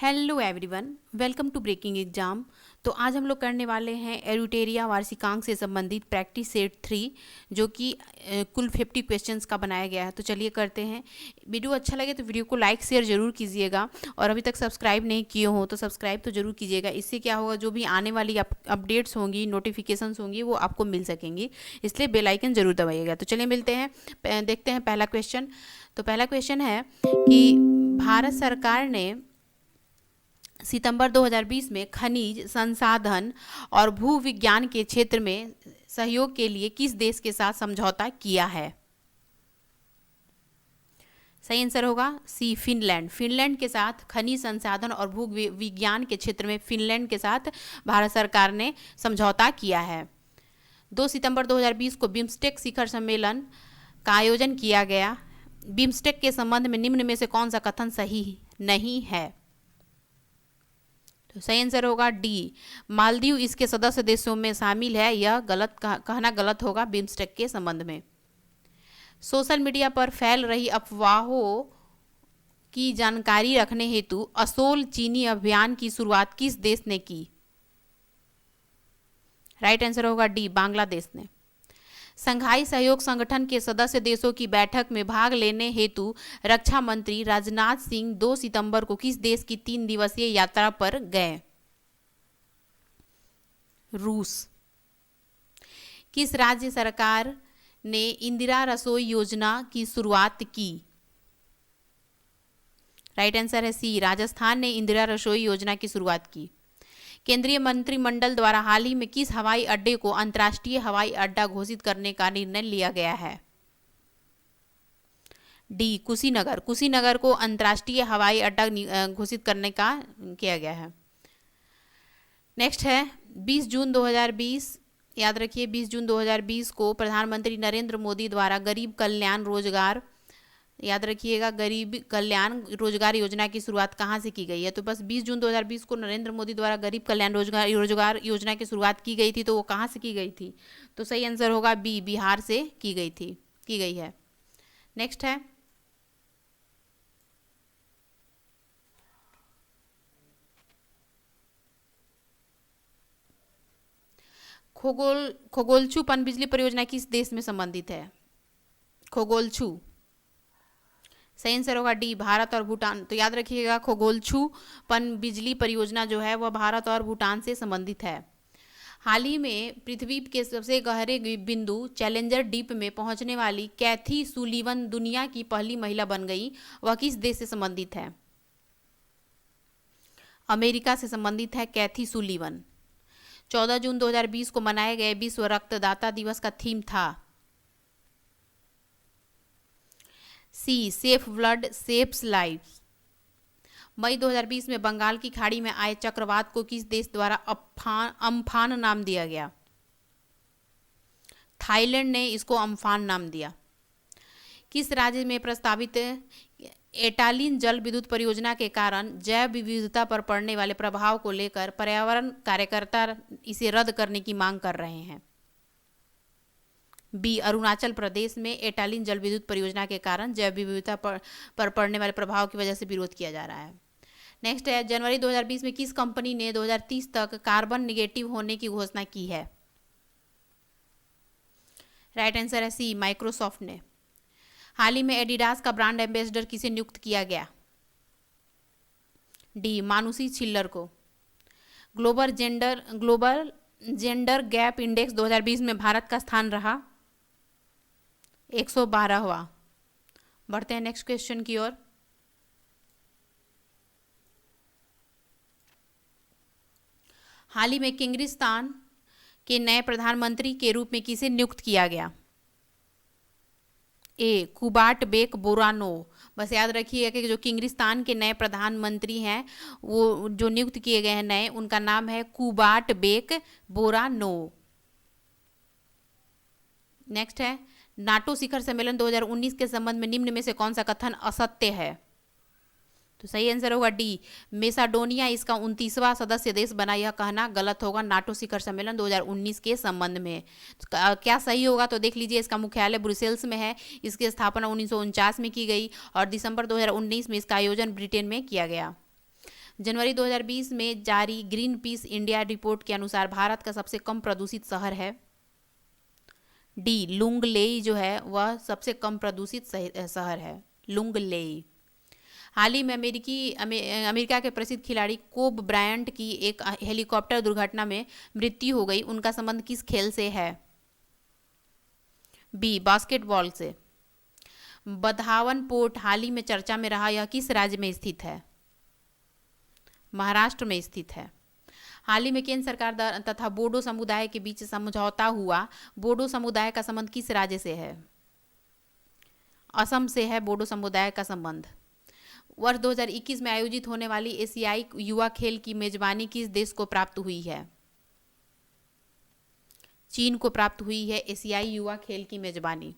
Hello everyone, welcome to breaking exam. तो आज हम लोग करने वाले हैं एरुटेरिया वार्षिकांक से संबंधित प्रैक्टिस सेट 3, जो कि कुल 50 क्वेश्चंस का बनाया गया है। तो चलिए करते हैं। वीडियो अच्छा लगे तो वीडियो को लाइक शेयर जरूर कीजिएगा, और अभी तक सब्सक्राइब नहीं किए हो तो सब्सक्राइब तो जरूर कीजिएगा। इससे क्या होगा, जो भी आने वाली अपडेट्स होंगी, नोटिफिकेशंस होंगी, वो आपको मिल सकेंगी, इसलिए बेल आइकन जरूर दबाइएगा। तो चलिए मिलते हैं, देखते हैं पहला क्वेश्चन। तो पहला क्वेश्चन है कि भारत सरकार ने सितंबर 2020 में खनिज संसाधन और भू विज्ञान के क्षेत्र में सहयोग के लिए किस देश के साथ समझौता किया है? सही आंसर होगा सी, फिनलैंड। फिनलैंड के साथ खनिज संसाधन और भू विज्ञान के क्षेत्र में फिनलैंड के साथ भारत सरकार ने समझौता किया है। 2 सितंबर 2020 को बिम्स्टेक शिखर सम्मेलन का आयोजन किया गया। बिम्स्टेक के संबंध में निम्न में से कौन सा कथन सही नहीं है? तो सही आंसर होगा डी, मालदीव इसके सदस्य देशों में शामिल है। यह गलत कहना गलत होगा बिम्स्टेक के संबंध में। सोशल मीडिया पर फैल रही अफवाहों की जानकारी रखने हेतु असोल चीनी अभियान की शुरुआत किस देश ने की? राइट आंसर होगा डी, बांग्लादेश ने। संघाई सहयोग संगठन के सदस्य देशों की बैठक में भाग लेने हेतु रक्षा मंत्री राजनाथ सिंह 2 सितंबर को किस देश की 3 दिवसीय यात्रा पर गए? रूस। किस राज्य सरकार ने इंदिरा रसोई योजना की शुरुआत की? राइट आंसर है सी, राजस्थान ने इंदिरा रसोई योजना की शुरुआत की। केंद्रीय मंत्रिमंडल द्वारा हाल ही में किस हवाई अड्डे को अंतर्राष्ट्रीय हवाई अड्डा घोषित करने का निर्णय लिया गया है? डी, कुशीनगर। कुशीनगर को अंतर्राष्ट्रीय हवाई अड्डा घोषित करने का किया गया है। नेक्स्ट है 20 जून 2020, याद रखिए 20 जून 2020 को प्रधानमंत्री नरेंद्र मोदी द्वारा गरीब कल्याण रोजगार, याद रखिएगा, गरीब कल्याण रोजगार योजना की शुरुआत कहाँ से की गई है? तो बस 20 जून 2020 को नरेंद्र मोदी द्वारा गरीब कल्याण रोजगार योजना की शुरुआत की गई थी। तो वो कहाँ से की गई थी? तो सही आंसर होगा बी, बिहार से की गई है। नेक्स्ट है खोगोलछू पनबिजली परियोजना किस देश में संबंधित है? खोगोलछू। सही आंसर होगा डी, भारत और भूटान। तो याद रखिएगा, खोगोलछू पनबिजली परियोजना जो है वह भारत और भूटान से संबंधित है। हाल ही में पृथ्वी के सबसे गहरे बिंदु चैलेंजर डीप में पहुंचने वाली कैथी सुलीवन दुनिया की पहली महिला बन गई। वह किस देश से संबंधित है? अमेरिका से संबंधित है कैथी सुलीवन। 14 जून 2020 को मनाए गए विश्व रक्तदाता दिवस का थीम था सी, सेफ ब्लड सेव्स लाइफ। मई 2020 में बंगाल की खाड़ी में आए चक्रवात को किस देश द्वारा अम्फान नाम दिया गया? थाईलैंड ने इसको अम्फान नाम दिया। किस राज्य में प्रस्तावित एटालिन जल विद्युत परियोजना के कारण जैव विविधता पर पड़ने वाले प्रभाव को लेकर पर्यावरण कार्यकर्ता इसे रद्द करने की मांग कर रहे हैं? बी, अरुणाचल प्रदेश में एटालिन जल विद्युत परियोजना के कारण जैव विविधता पर पड़ने वाले प्रभाव की वजह से विरोध किया जा रहा है। नेक्स्ट है जनवरी 2020 में किस कंपनी ने 2030 तक कार्बन निगेटिव होने की घोषणा की है? राइट आंसर है सी, माइक्रोसॉफ्ट ने। हाल ही में एडिडास का ब्रांड एम्बेसडर किसे नियुक्त किया गया? डी, मानुषी छिल्लर को। ग्लोबल जेंडर गैप इंडेक्स 2020 में भारत का स्थान रहा 112वां। बढ़ते हैं नेक्स्ट क्वेश्चन की ओर। हाल ही में किर्गिस्तान के नए प्रधानमंत्री के रूप में किसे नियुक्त किया गया? ए, कुबाटबेक बोरानोव। बस याद रखिए कि जो किर्गिस्तान के नए प्रधानमंत्री हैं, वो जो नियुक्त किए गए हैं नए, उनका नाम है कुबाटबेक बोरानोव। नेक्स्ट है नाटो शिखर सम्मेलन 2019 के संबंध में निम्न में से कौन सा कथन असत्य है? तो सही आंसर होगा डी, मेसाडोनिया इसका 29वां सदस्य देश बना। यह कहना गलत होगा नाटो शिखर सम्मेलन 2019 के संबंध में। तो क्या सही होगा? तो देख लीजिए, इसका मुख्यालय ब्रुसेल्स में है। इसकी स्थापना 1949 में की गई और दिसंबर 2019 में इसका आयोजन ब्रिटेन में किया गया। जनवरी 2020 में जारी ग्रीन पीस इंडिया रिपोर्ट के अनुसार भारत का सबसे कम प्रदूषित शहर है डी, लुंगलेई जो है वह सबसे कम प्रदूषित शहर है, लुंगलेई। हाल ही में अमेरिका के प्रसिद्ध खिलाड़ी कोब ब्रायंट की एक हेलीकॉप्टर दुर्घटना में मृत्यु हो गई, उनका संबंध किस खेल से है? बी, बास्केटबॉल से। बधावन पोर्ट हाल ही में चर्चा में रहा, यह किस राज्य में स्थित है? महाराष्ट्र में स्थित है। हाल ही में केंद्र सरकार तथा बोडो समुदाय के बीच समझौता हुआ, बोडो समुदाय का संबंध किस राज्य से है? असम से है बोडो समुदाय का संबंध। वर्ष 2021 में आयोजित होने वाली एशियाई युवा खेल की मेजबानी किस देश को प्राप्त हुई है? चीन को प्राप्त हुई है एशियाई युवा खेल की मेजबानी।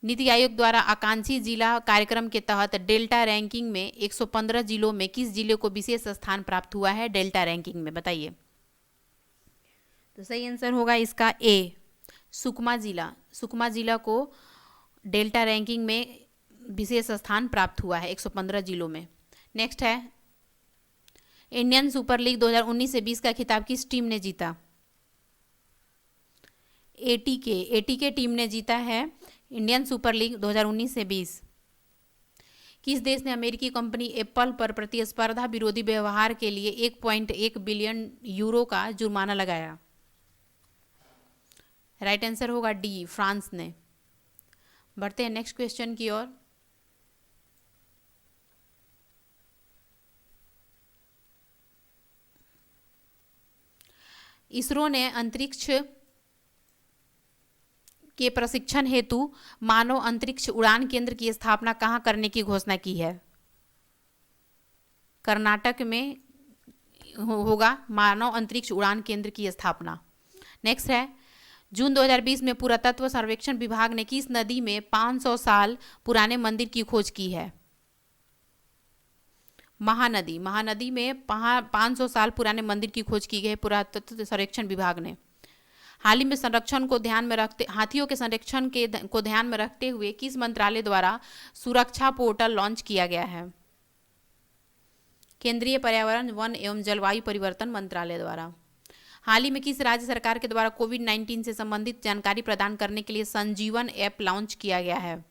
नीति आयोग द्वारा आकांक्षी जिला कार्यक्रम के तहत डेल्टा रैंकिंग में 115 जिलों में किस जिले को विशेष स्थान प्राप्त हुआ है डेल्टा रैंकिंग में? बताइए। तो सही आंसर होगा इसका ए, सुकमा जिला। सुकमा जिला को डेल्टा रैंकिंग में विशेष स्थान प्राप्त हुआ है 115 जिलों में। नेक्स्ट है, इंडियन सुपर लीग 2019 से 20 का खिताब किस टीम ने जीता? एटीके टीम ने जीता है इंडियन सुपर लीग 2019 से 20। किस देश ने अमेरिकी कंपनी एप्पल पर प्रतिस्पर्धा विरोधी व्यवहार के लिए 1.1 बिलियन यूरो का जुर्माना लगाया? राइट आंसर होगा डी, फ्रांस ने। बढ़ते हैं नेक्स्ट क्वेश्चन की ओर। इसरो ने अंतरिक्ष के प्रशिक्षण हेतु मानव अंतरिक्ष उड़ान केंद्र की स्थापना कहाँ करने की घोषणा की है? कर्नाटक में होगा मानव अंतरिक्ष उड़ान केंद्र की स्थापना। नेक्स्ट है, जून 2020 में पुरातत्व सर्वेक्षण विभाग ने किस नदी में 500 साल पुराने मंदिर की खोज की है? महानदी। महानदी में 500 साल पुराने मंदिर की खोज की गई पुरातत्व सर्वेक्षण विभाग ने। हाल ही में संरक्षण को ध्यान में रखते हाथियों के संरक्षण को ध्यान में रखते हुए किस मंत्रालय द्वारा सुरक्षा पोर्टल लॉन्च किया गया है? केंद्रीय पर्यावरण, वन एवं जलवायु परिवर्तन मंत्रालय द्वारा। हाल ही में किस राज्य सरकार के द्वारा कोविड-19 से संबंधित जानकारी प्रदान करने के लिए संजीवन ऐप लॉन्च किया गया है?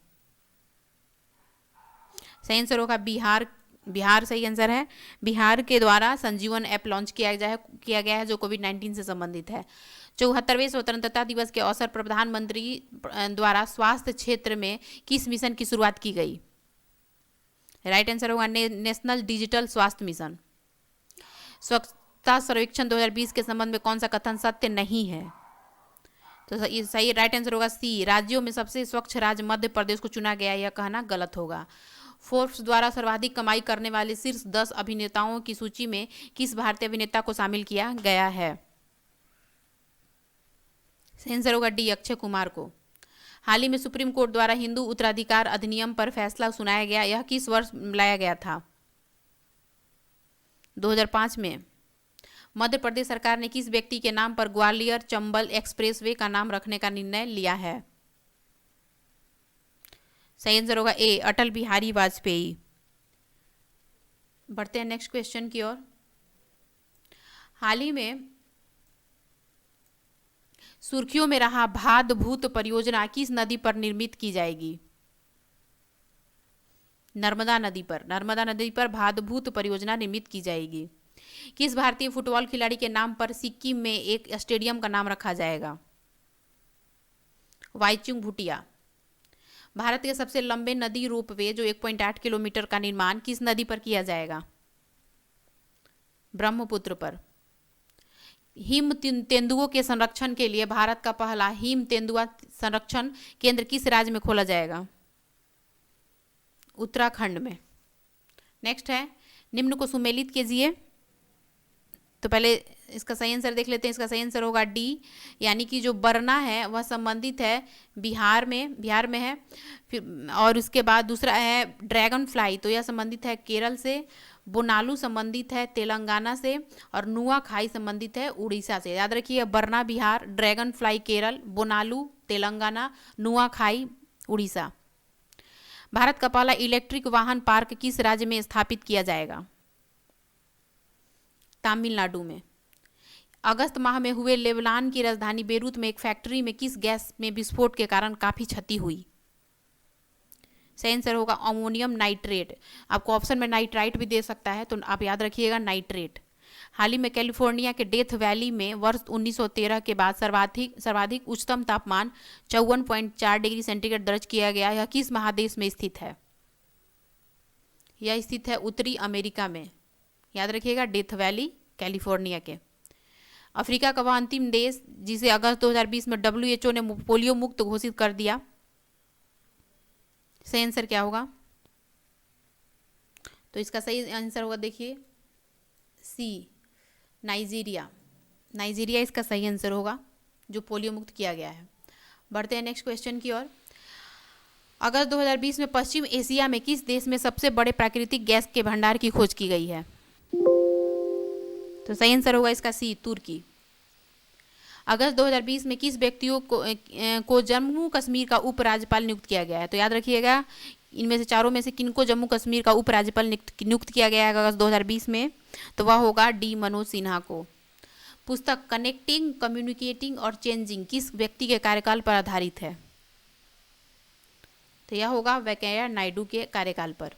सही आंसर होगा बिहार। बिहार सही आंसर है। बिहार के द्वारा संजीवन ऐप लॉन्च किया गया है जो कोविड-19 से संबंधित है। 74वें स्वतंत्रता दिवस के अवसर पर प्रधानमंत्री द्वारा स्वास्थ्य क्षेत्र में किस मिशन की शुरुआत की गई? राइट आंसर होगा नेशनल डिजिटल स्वास्थ्य मिशन। स्वच्छता सर्वेक्षण 2020 के संबंध में कौन सा कथन सत्य नहीं है? तो सही राइट आंसर होगा सी, राज्यों में सबसे स्वच्छ राज्य मध्य प्रदेश को चुना गया, यह कहना गलत होगा। फोर्ब्स द्वारा सर्वाधिक कमाई करने वाले शीर्ष 10 अभिनेताओं की सूची में किस भारतीय अभिनेता को शामिल किया गया है? आंसर होगा डी, अक्षय कुमार को। हाल ही में सुप्रीम कोर्ट द्वारा हिंदू उत्तराधिकार अधिनियम पर फैसला सुनाया गया, यह किस वर्ष लाया गया था? 2005 में। मध्य प्रदेश सरकार ने किस व्यक्ति के नाम पर ग्वालियर चंबल एक्सप्रेसवे का नाम रखने का निर्णय लिया है? सही आंसर होगा ए, अटल बिहारी वाजपेयी। बढ़ते हैं नेक्स्ट क्वेश्चन की ओर। हाल ही में सुर्खियों में रहा भाद भूत परियोजना किस नदी पर निर्मित की जाएगी? नर्मदा नदी पर। नर्मदा नदी पर भाद भूत परियोजना निर्मित की जाएगी। किस भारतीय फुटबॉल खिलाड़ी के नाम पर सिक्किम में एक स्टेडियम का नाम रखा जाएगा? वाईचुंग भूटिया। भारत के सबसे लंबे नदी रोपवे जो 1.8 किलोमीटर का निर्माण किस नदी पर किया जाएगा? ब्रह्मपुत्र पर। हिम तेंदुओं के संरक्षण के लिए भारत का पहला हिम तेंदुआ संरक्षण केंद्र किस राज्य में खोला जाएगा? उत्तराखंड में। नेक्स्ट है, निम्न को सुमेलित कीजिए। तो पहले इसका सही आंसर देख लेते हैं। इसका सही आंसर होगा डी, यानी कि जो बरना है वह संबंधित है बिहार में है। फिर और उसके बाद दूसरा है ड्रैगन फ्लाई, तो यह संबंधित है केरल से। बोनालू संबंधित है तेलंगाना से और नुआखाई संबंधित है उड़ीसा से। याद रखिए, बरना बिहार, ड्रैगन फ्लाई केरल, बोनालू तेलंगाना, नुआखाई उड़ीसा। भारत का पहला इलेक्ट्रिक वाहन पार्क किस राज्य में स्थापित किया जाएगा? तमिलनाडु में। अगस्त माह में हुए लेबनान की राजधानी बेरूत में एक फैक्ट्री में किस गैस में विस्फोट के कारण काफ़ी क्षति हुई? सही आंसर होगा अमोनियम नाइट्रेट। आपको ऑप्शन में नाइट्राइट भी दे सकता है, तो आप याद रखिएगा नाइट्रेट। हाल ही में कैलिफोर्निया के डेथ वैली में वर्ष 1913 के बाद सर्वाधिक उच्चतम तापमान 54.4 डिग्री सेंटीग्रेड दर्ज किया गया। यह किस महादेश में स्थित है? यह स्थित है उत्तरी अमेरिका में। याद रखिएगा डेथ वैली कैलिफोर्निया के। अफ्रीका का वह अंतिम देश जिसे अगस्त 2020 में WHO ने पोलियो मुक्त घोषित कर दिया। सही आंसर क्या होगा? तो इसका सही आंसर होगा, देखिए सी, नाइजीरिया। नाइजीरिया इसका सही आंसर होगा, जो पोलियो मुक्त किया गया है। बढ़ते हैं नेक्स्ट क्वेश्चन की ओर। अगस्त 2020 में पश्चिम एशिया में किस देश में सबसे बड़े प्राकृतिक गैस के भंडार की खोज की गई है? तो सही आंसर होगा इसका सी, तुर्की। अगस्त 2020 में किस व्यक्तियों को जम्मू कश्मीर का उपराज्यपाल नियुक्त किया गया है? तो याद रखिएगा इनमें से चारों में से किनको जम्मू कश्मीर का उपराज्यपाल नियुक्त किया गया है अगस्त 2020 में? तो वह होगा डी मनोज सिन्हा को। पुस्तक कनेक्टिंग, कम्युनिकेटिंग और चेंजिंग किस व्यक्ति के कार्यकाल पर आधारित है? तो यह होगा वेंकैया नायडू के कार्यकाल पर।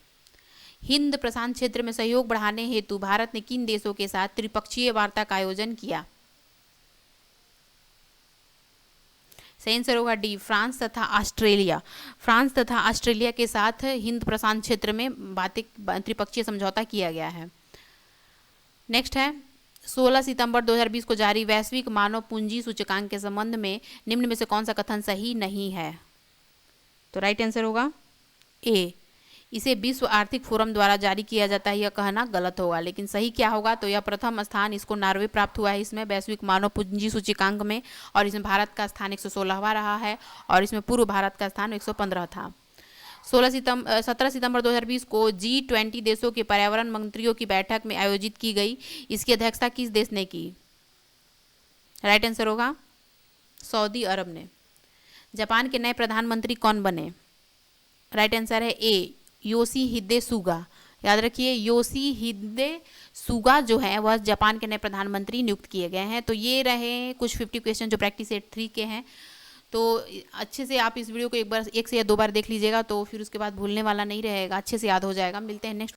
हिंद प्रशांत क्षेत्र में सहयोग बढ़ाने हेतु भारत ने किन देशों के साथ त्रिपक्षीय वार्ता का आयोजन किया? सही आंसर होगा डी, फ्रांस तथा ऑस्ट्रेलिया। फ्रांस तथा ऑस्ट्रेलिया के साथ हिंद प्रशांत क्षेत्र में त्रिपक्षीय समझौता किया गया है। नेक्स्ट है 16 सितंबर 2020 को जारी वैश्विक मानव पूंजी सूचकांक के संबंध में निम्न में से कौन सा कथन सही नहीं है? तो राइट आंसर होगा ए, इसे विश्व आर्थिक फोरम द्वारा जारी किया जाता है, यह कहना गलत होगा। लेकिन सही क्या होगा? तो यह प्रथम स्थान इसको नॉर्वे प्राप्त हुआ है इसमें वैश्विक मानव पूंजी सूचकांक में, और इसमें भारत का स्थान 116वां रहा है, और इसमें पूर्व भारत का स्थान 115 था। 17 सितंबर 2020 को G20 देशों के पर्यावरण मंत्रियों की बैठक में आयोजित की गई। इसकी अध्यक्षता किस देश ने की? राइट आंसर होगा सऊदी अरब ने। जापान के नए प्रधानमंत्री कौन बने? राइट आंसर है ए, योशिहिदे सुगा। याद रखिए योशिहिदे सुगा जो है वह जापान के नए प्रधानमंत्री नियुक्त किए गए हैं। तो ये रहे कुछ 50 क्वेश्चन जो प्रैक्टिस सेट 3 के हैं। तो अच्छे से आप इस वीडियो को एक से या दो बार देख लीजिएगा, तो फिर उसके बाद भूलने वाला नहीं रहेगा, अच्छे से याद हो जाएगा। मिलते हैं नेक्स्ट